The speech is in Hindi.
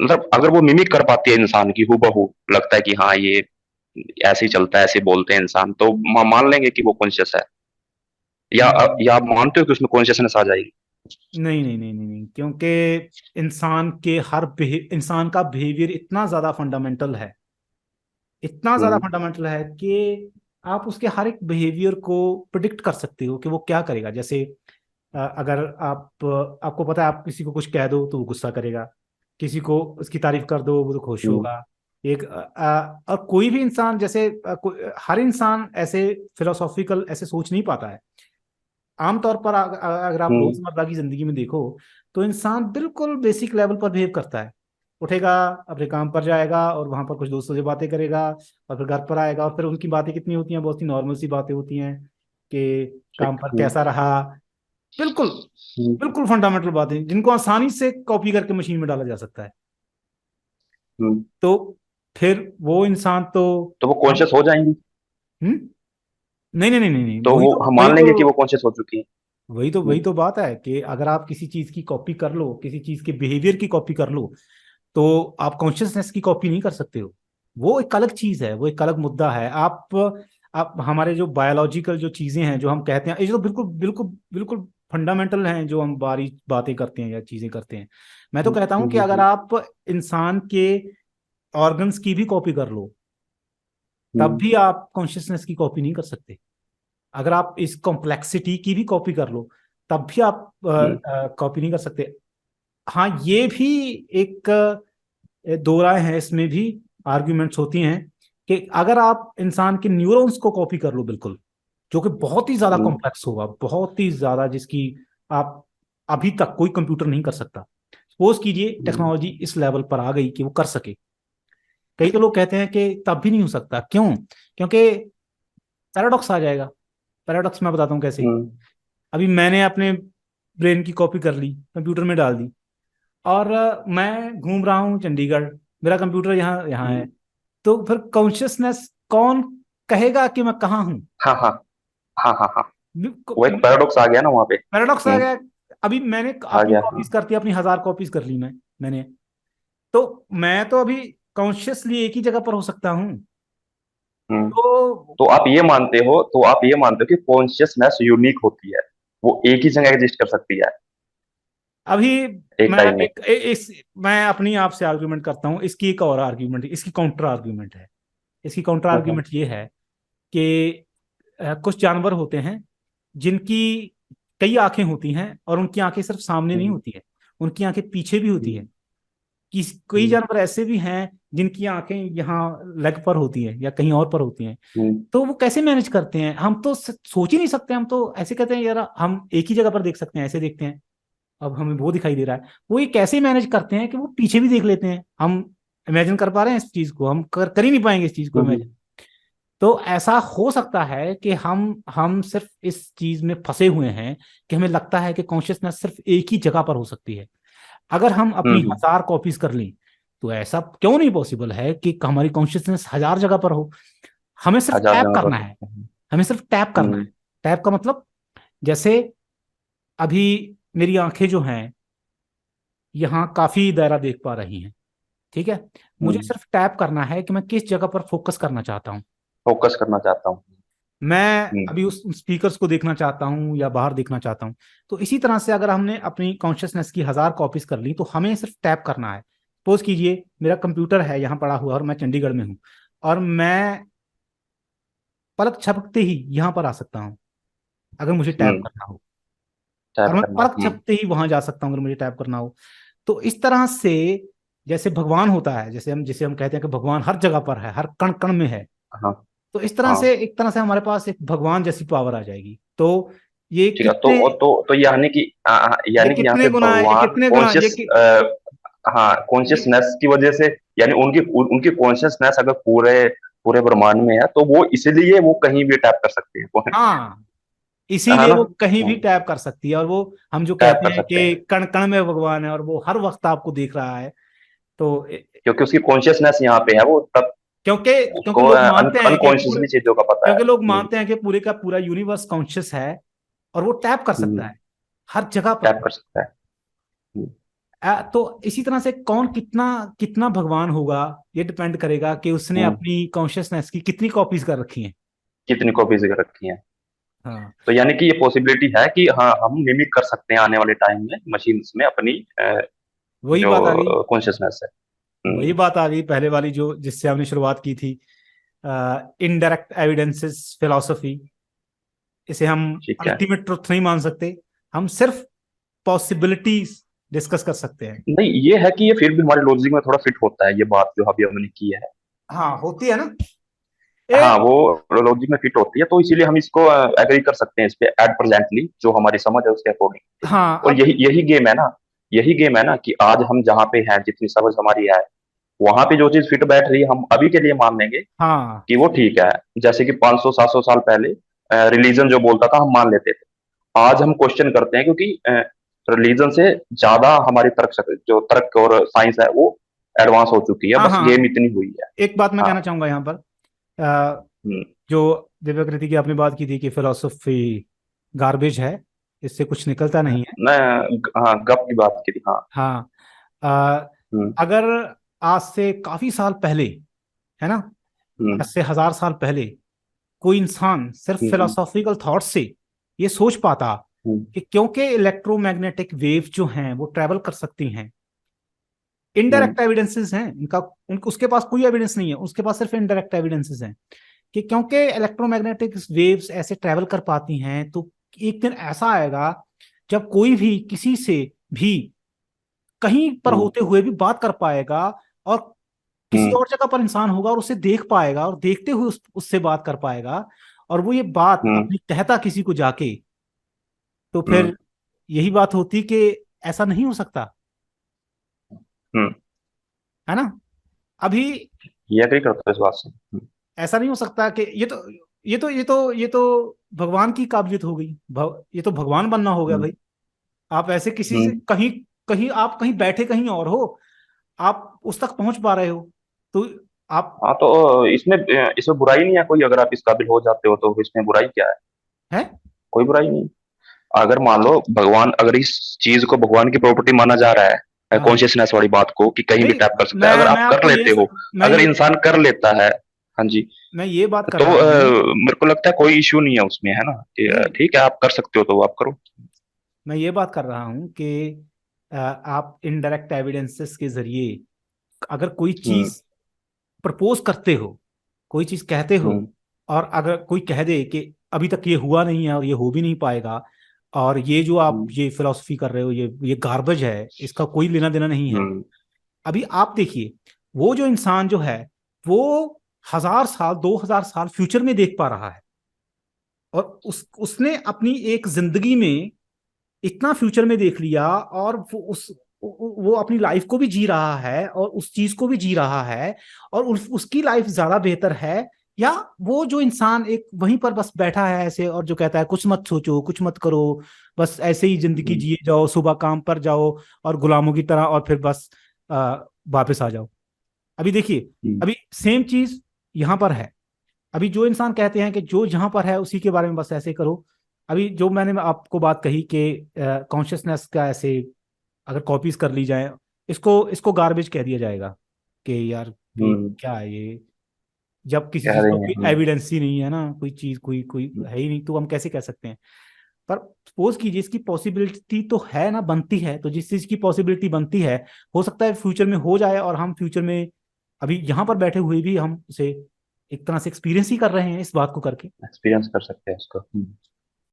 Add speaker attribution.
Speaker 1: मतलब अगर वो मिमिक कर पाती है इंसान की हूबहू, लगता है कि हाँ ये ऐसे ही चलता है, ऐसे बोलते हैं इंसान, तो मान लेंगे कि वो कॉन्शियस है। या आप मानते हो कि उसमें कॉन्शियसनेस आ जाएगी?
Speaker 2: नहीं नहीं नहीं नहीं नहीं, क्योंकि इंसान का बिहेवियर इतना ज्यादा फंडामेंटल है, इतना ज्यादा
Speaker 1: हम्म।
Speaker 2: फंडामेंटल है कि आप उसके हर एक बिहेवियर को प्रिडिक्ट कर सकते हो कि वो क्या करेगा। जैसे अगर आपको पता है, आप किसी को कुछ कह दो तो वो गुस्सा करेगा, किसी को उसकी तारीफ कर दो वो तो खुश
Speaker 1: हम्म।
Speaker 2: होगा। और कोई भी इंसान, जैसे हर इंसान ऐसे फिलोसॉफिकल ऐसे सोच नहीं पाता है। आमतौर पर अगर आप
Speaker 1: हम्म।
Speaker 2: रोजमर्रा की जिंदगी में देखो, तो इंसान बिल्कुल बेसिक लेवल पर बिहेव करता है। उठेगा, अपने काम पर जाएगा, और वहां पर कुछ दोस्तों से बातें करेगा, और फिर घर पर आएगा, और फिर उनकी बातें कितनी होती हैं, बहुत सी नॉर्मल सी बातें होती हैं कि काम
Speaker 1: ठीक।
Speaker 2: पर कैसा रहा। बिल्कुल,
Speaker 1: हम्म।
Speaker 2: बिल्कुल फंडामेंटल बातें जिनको आसानी से कॉपी करके मशीन में डाला जा सकता है।
Speaker 1: हम्म।
Speaker 2: तो फिर वो इंसान तो
Speaker 1: तो वो
Speaker 2: हम
Speaker 1: कॉन्शियस हो जाएंगी?
Speaker 2: हम्म नहीं नहीं नहीं नहीं नहीं,
Speaker 1: तो वो हम मान लेंगे कि वो कॉन्शियस हो चुकी है?
Speaker 2: वही तो बात है कि अगर आप किसी चीज की कॉपी कर लो, किसी चीज के बिहेवियर की कॉपी कर लो, तो आप कॉन्शियसनेस की कॉपी नहीं कर सकते हो। वो एक अलग चीज है, वो एक अलग मुद्दा है। आप हमारे जो बायोलॉजिकल जो चीजें हैं जो हम कहते हैं, ये जो बिल्कुल बिल्कुल बिल्कुल फंडामेंटल हैं, जो हम बारी बातें करते हैं या चीजें करते हैं, मैं तो
Speaker 1: हम्म।
Speaker 2: कहता हूं कि अगर आप इंसान के ऑर्गन्स की भी कॉपी कर लो, तब
Speaker 1: हम्म।
Speaker 2: भी आप कॉन्शियसनेस की कॉपी नहीं कर सकते। अगर आप इस कॉम्प्लेक्सिटी की भी कॉपी कर लो, तब भी आप
Speaker 1: हम्म।
Speaker 2: कॉपी नहीं कर सकते। हाँ, ये भी एक दो राय है, इसमें भी आर्ग्यूमेंट्स होती हैं कि अगर आप इंसान के न्यूरॉन्स को कॉपी कर लो बिल्कुल, जो कि बहुत ही ज्यादा
Speaker 1: हम्म।
Speaker 2: कॉम्प्लेक्स होगा, बहुत ही ज्यादा, जिसकी आप अभी तक कोई कंप्यूटर नहीं कर सकता। सपोज कीजिए
Speaker 1: हम्म।
Speaker 2: टेक्नोलॉजी इस लेवल पर आ गई कि वो कर सके। कई तो लोग कहते हैं कि तब भी नहीं हो सकता, क्यों? क्योंकि पैराडॉक्स आ जाएगा। पैराडॉक्स मैं बताता हूँ कैसे।
Speaker 1: हम्म।
Speaker 2: अभी मैंने अपने ब्रेन की कॉपी कर ली, कंप्यूटर में डाल दी, और मैं घूम रहा हूँ चंडीगढ़, मेरा कंप्यूटर यहाँ यहाँ है।
Speaker 1: हम्म।
Speaker 2: तो फिर कॉन्शियसनेस कौन कहेगा कि मैं कहाँ हूँ?
Speaker 1: हाँ हाँ हाँ हाँ हाँ। वो एक पैराडॉक्स आ गया ना वहां पे।
Speaker 2: पैराडॉक्स आ
Speaker 1: हम्म।
Speaker 2: गया। अभी मैंने
Speaker 1: आ
Speaker 2: अपनी
Speaker 1: गया,
Speaker 2: कॉपीज
Speaker 1: हाँ।
Speaker 2: करती, अपनी 1000 कॉपीज कर ली मैंने। तो मैं तो अभी कॉन्शियसली एक ही जगह पर हो सकता हूँ।
Speaker 1: हम्म।
Speaker 2: तो
Speaker 1: तो आप ये मानते हो कि कॉन्शियसनेस यूनिक होती है, वो एक ही जगह एग्जिस्ट कर सकती है
Speaker 2: अभी
Speaker 1: एक
Speaker 2: मैं
Speaker 1: टाइम में?
Speaker 2: एक इस मैं अपनी आप से आर्ग्यूमेंट करता हूँ। इसकी एक और आर्ग्यूमेंट, इसकी काउंटर आर्ग्यूमेंट है। इसकी काउंटर
Speaker 1: हाँ हाँ।
Speaker 2: आर्ग्यूमेंट ये है कि कुछ जानवर होते हैं जिनकी कई आंखें होती हैं, और उनकी आंखें सिर्फ सामने नहीं
Speaker 1: हम्म।
Speaker 2: होती है, उनकी आंखें पीछे भी होती है।
Speaker 1: हम्म।
Speaker 2: कई
Speaker 1: हम्म।
Speaker 2: जानवर ऐसे भी हैं जिनकी आंखें यहाँ लेग पर होती हैं या कहीं और पर होती हैं।
Speaker 1: हम्म।
Speaker 2: तो वो कैसे मैनेज करते हैं, हम तो सोच ही नहीं सकते। हम तो ऐसे कहते हैं यार हम एक ही जगह पर देख सकते हैं, ऐसे देखते हैं, अब हमें वो दिखाई दे रहा है। वो ये कैसे मैनेज करते हैं कि वो पीछे भी देख लेते हैं? हम इमेजिन कर पा रहे हैं इस चीज को? हम कर ही नहीं पाएंगे इस चीज को
Speaker 1: हम्म।
Speaker 2: इमेजिन। तो ऐसा हो सकता है कि हम सिर्फ इस चीज में फंसे हुए हैं कि हमें लगता है कि कॉन्शियसनेस सिर्फ एक ही जगह पर हो सकती है। अगर हम अपनी
Speaker 1: हम्म।
Speaker 2: 1000 कॉपीज कर लें, तो ऐसा क्यों नहीं पॉसिबल है कि हमारी कॉन्शियसनेस 1000 जगह पर हो? हमें सिर्फ
Speaker 1: हजार
Speaker 2: टैप
Speaker 1: जगह कर
Speaker 2: करना है।
Speaker 1: सकते हैं।
Speaker 2: हमें सिर्फ टैप करना है।
Speaker 1: हम्म।
Speaker 2: टैप का मतलब, जैसे अभी मेरी आंखें जो हैं यहाँ काफी दायरा देख पा रही हैं, ठीक है? मुझे
Speaker 1: हम्म।
Speaker 2: सिर्फ टैप करना है कि मैं किस जगह पर फोकस करना चाहता हूँ।
Speaker 1: फोकस करना चाहता हूँ।
Speaker 2: मैं
Speaker 1: हम्म।
Speaker 2: अभी उस स्पीकर्स को देखना चाहता हूँ या बाहर देखना चाहता हूँ। तो इसी तरह से अगर हमने अपनी कॉन्शियसनेस की 1000 कॉपीज कर ली, तो हमें सिर्फ टैप करना है। सपोज कीजिए मेरा कंप्यूटर है यहाँ पड़ा हुआ, और मैं चंडीगढ़ में हूँ, और मैं पलक झपकते ही यहाँ पर आ सकता हूँ अगर मुझे टैप
Speaker 1: हम्म।
Speaker 2: करना हो। और
Speaker 1: टाइप
Speaker 2: मैं
Speaker 1: करना।
Speaker 2: पलक
Speaker 1: हम्म।
Speaker 2: झपकते ही वहां जा सकता हूँ अगर मुझे टैप करना हो। तो इस तरह से, जैसे भगवान होता है, जैसे हम कहते हैं कि भगवान हर जगह पर है, हर कण कण में है।
Speaker 1: हाँ
Speaker 2: तो इस तरह
Speaker 1: हाँ।
Speaker 2: से एक तरह से हमारे पास एक भगवान जैसी पावर आ जाएगी। तो ये
Speaker 1: ठीक है,
Speaker 2: कितने
Speaker 1: तो
Speaker 2: ये
Speaker 1: यानी कि यहाँ
Speaker 2: कितने
Speaker 1: पे
Speaker 2: गुना ये
Speaker 1: भगवान
Speaker 2: कितने गुना
Speaker 1: कॉन्शियस, हाँ,
Speaker 2: ये
Speaker 1: कॉन्शियसनेस की वजह से, यानी उनकी उनकी कॉन्शियसनेस अगर पूरे पूरे ब्रह्मांड में है, तो वो इसलिए वो कहीं भी टैप कर सकते हैं, वो
Speaker 2: हाँ,
Speaker 1: है
Speaker 2: इसीलिए
Speaker 1: ना?
Speaker 2: वो कहीं भी टैप कर सकती है। और वो हम जो
Speaker 1: टैप
Speaker 2: कहते
Speaker 1: कर
Speaker 2: हैं
Speaker 1: सकते
Speaker 2: कि
Speaker 1: हैं
Speaker 2: कण कण में भगवान है और वो हर वक्त आपको देख रहा है। तो
Speaker 1: क्योंकि उसकी कॉन्शियसनेस यहाँ पे है, वो तब
Speaker 2: क्योंकि क्योंकि
Speaker 1: उसको
Speaker 2: लोग मानते हैं कि पूरे
Speaker 1: अनकॉन्शियसली चीजों का पता है।
Speaker 2: क्योंकि लोग मानते हैं कि पूरे का पूरा यूनिवर्स कॉन्शियस है, और वो टैप कर सकता
Speaker 1: हम्म।
Speaker 2: है हर जगह पर।
Speaker 1: टैप कर सकता है। हम्म।
Speaker 2: तो इसी तरह से कौन कितना कितना भगवान होगा, ये डिपेंड करेगा कि उसने
Speaker 1: हम्म,
Speaker 2: अपनी कॉन्शियसनेस की कितनी कॉपीज कर रखी हैं।
Speaker 1: कितनी कॉपीज रखी हैं।
Speaker 2: हाँ,
Speaker 1: तो यानी कि ये पॉसिबिलिटी है कि हाँ हम मिमिक कर सकते हैं आने वाले टाइम में मशीन्स में अपनी
Speaker 2: वही
Speaker 1: जो
Speaker 2: बात आ गई।
Speaker 1: कॉन्शियसनेस है।
Speaker 2: वही बात आ गई पहले वाली जो जिससे हमने शुरुआत की थी, इनडायरेक्ट एविडेंसेस फिलॉसफी। इसे हम
Speaker 1: ठीक है।
Speaker 2: अल्टीमेट ट्रुथ नहीं मान सकते, हम सिर्फ पॉसिबिलिटीज डिस्कस कर सकते हैं।
Speaker 1: नहीं, ये है कि ये फिर भी हमारे लॉजिक में थोड़ा फिट होता है, ये बात जो अभी हमने की है।
Speaker 2: हाँ, होती है ना।
Speaker 1: हाँ,
Speaker 2: ए,
Speaker 1: वो लॉजिक में फिट होती है, तो इसीलिए हम इसको एग्री कर सकते हैं इस पे एट प्रेजेंटली, जो हमारी समझ है उसके अकॉर्डिंग।
Speaker 2: हाँ
Speaker 1: और
Speaker 2: अब।
Speaker 1: यही यही गेम है ना, यही गेम है ना कि आज हम जहाँ पे हैं, जितनी समझ हमारी है, वहां पे जो चीज फिट बैठ रही है हम अभी के लिए मान लेंगे
Speaker 2: हाँ
Speaker 1: कि वो ठीक है। जैसे कि 500-700 साल पहले रिलीजन जो बोलता था हम मान लेते थे। आज हम क्वेश्चन करते हैं, क्योंकि रिलीजन से ज्यादा हमारी जो तर्क और साइंस है वो एडवांस हो चुकी है,
Speaker 2: हाँ
Speaker 1: बस
Speaker 2: हाँ,
Speaker 1: गेम इतनी हुई है।
Speaker 2: एक बात मैं
Speaker 1: हाँ।
Speaker 2: कहना चाहूंगा यहाँ पर। अ,
Speaker 1: हम्म,
Speaker 2: जो दिव्यकृति की आपने बात की थी कि फिलोसफी गार्बेज है, इससे कुछ निकलता नहीं है।
Speaker 1: मैं हाँ गप की बात की थी, हाँ।
Speaker 2: हाँ। अ,
Speaker 1: हम्म,
Speaker 2: अगर आज से काफी साल पहले, है ना,
Speaker 1: हम्म,
Speaker 2: आज से 1000 साल पहले कोई इंसान सिर्फ
Speaker 1: हम्म,
Speaker 2: फिलोसॉफिकल थॉट से ये सोच पाता
Speaker 1: हम्म,
Speaker 2: कि क्योंकि इलेक्ट्रोमैग्नेटिक वेव जो हैं वो ट्रेवल कर सकती हैं,
Speaker 1: हम्म,
Speaker 2: इनडायरेक्ट एविडेंसेस हैं इनका, उनको उसके पास कोई एविडेंस नहीं है, उसके पास सिर्फ इनडायरेक्ट एविडेंसेस हैं कि क्योंकि इलेक्ट्रोमैग्नेटिक वेव्स ऐसे ट्रेवल कर पाती हैं, तो एक दिन ऐसा आएगा जब कोई भी किसी से भी कहीं पर
Speaker 1: हम्म,
Speaker 2: होते हुए भी बात कर पाएगा, और किसी
Speaker 1: हम्म,
Speaker 2: और जगह पर इंसान होगा और उसे देख पाएगा और देखते हुए उससे बात कर पाएगा, और वो ये बात
Speaker 1: हम्म,
Speaker 2: अपनी कहता किसी को जाके, तो
Speaker 1: हम्म,
Speaker 2: फिर यही बात होती कि ऐसा नहीं हो सकता,
Speaker 1: हम्म।
Speaker 2: है ना। अभी
Speaker 1: ये एग्री करता है इस बात से।
Speaker 2: ऐसा नहीं हो सकता कि ये तो भगवान की काबिलियत हो गई, ये तो भगवान बनना हो गया
Speaker 1: हम्म,
Speaker 2: भाई। आप ऐसे किसी से
Speaker 1: हम्म।
Speaker 2: कहीं, कहीं आप कहीं बैठे कहीं और हो, आप उस तक पहुंच पा रहे हो, तो आप
Speaker 1: हाँ, तो इसमें बुराई नहीं है कोई, अगर आप इस काबिल हो जाते हो तो इसमें बुराई क्या है?
Speaker 2: है।
Speaker 1: कोई बुराई नहीं। अगर मान लो भगवान, अगर इस चीज को भगवान की प्रॉपर्टी माना जा रहा है,
Speaker 2: हाँ,
Speaker 1: कॉन्शियसनेस वाली बात को कि कहीं भी
Speaker 2: नहीं,
Speaker 1: टैप कर सकता है, अगर
Speaker 2: मैं
Speaker 1: आप कर
Speaker 2: आपको
Speaker 1: लेते हो,
Speaker 2: मैं
Speaker 1: अगर
Speaker 2: ये
Speaker 1: इंसान कर लेता है, हाँ जी,
Speaker 2: मैं ये बात कर
Speaker 1: तो
Speaker 2: रहा हूँ।
Speaker 1: मेरे को लगता है कोई इश्यू नहीं है उसमें, है ना कि
Speaker 2: नहीं,
Speaker 1: ठीक है आप कर सकते हो तो आप करो।
Speaker 2: मैं ये बात कर रहा हूँ कि आप इनडायरेक्ट एविडेंसेस के जरिए अगर कोई
Speaker 1: हम्म,
Speaker 2: चीज प्रपोज करते हो, कोई चीज कहते हो,
Speaker 1: हम्म,
Speaker 2: और अगर कोई कह दे कि अभी तक ये हुआ नहीं है और ये हो भी नहीं पाएगा, और ये जो आप
Speaker 1: हम्म,
Speaker 2: ये फिलॉसफी कर रहे हो ये गार्बेज है, इसका कोई लेना देना नहीं है।
Speaker 1: हम्म,
Speaker 2: अभी आप देखिए, वो जो इंसान जो है वो 1000 साल 2000 साल फ्यूचर में देख पा रहा है, और उसने अपनी एक जिंदगी में इतना फ्यूचर में देख लिया, और वो अपनी लाइफ को भी जी रहा है और उस चीज को भी जी रहा है, और उसकी लाइफ ज्यादा बेहतर है, या वो जो इंसान एक वहीं पर बस बैठा है ऐसे और जो कहता है कुछ मत सोचो कुछ मत करो, बस ऐसे ही जिंदगी
Speaker 1: हम्म,
Speaker 2: जिए जाओ, सुबह काम पर जाओ और गुलामों की तरह, और फिर बस वापस आ जाओ। अभी देखिए,
Speaker 1: हम्म,
Speaker 2: अभी सेम चीज यहां पर है। अभी जो इंसान कहते हैं कि जो जहां पर है उसी के बारे में बस ऐसे करो, अभी जो मैंने आपको बात कही कि कॉन्शियसनेस का ऐसे अगर कॉपीज कर ली जाए, इसको इसको गार्बेज कह दिया जाएगा कि यार कि
Speaker 1: हम्म,
Speaker 2: क्या है ये, जब किसी
Speaker 1: कह
Speaker 2: चीज का
Speaker 1: रहे हैं।
Speaker 2: कोई एविडेंस ही नहीं है ना, कोई चीज कोई कोई
Speaker 1: हम्म,
Speaker 2: है ही नहीं, तो हम कैसे कह सकते हैं। पर सपोज कीजिए इसकी पॉसिबिलिटी तो है ना, बनती है, तो जिस चीज की पॉसिबिलिटी बनती है, हो सकता है फ्यूचर में हो जाए, और हम फ्यूचर में अभी यहाँ पर बैठे हुए भी हम उसे एक तरह से एक्सपीरियंस ही कर रहे हैं इस बात को करके।
Speaker 1: एक्सपीरियंस कर सकते हैं इसको।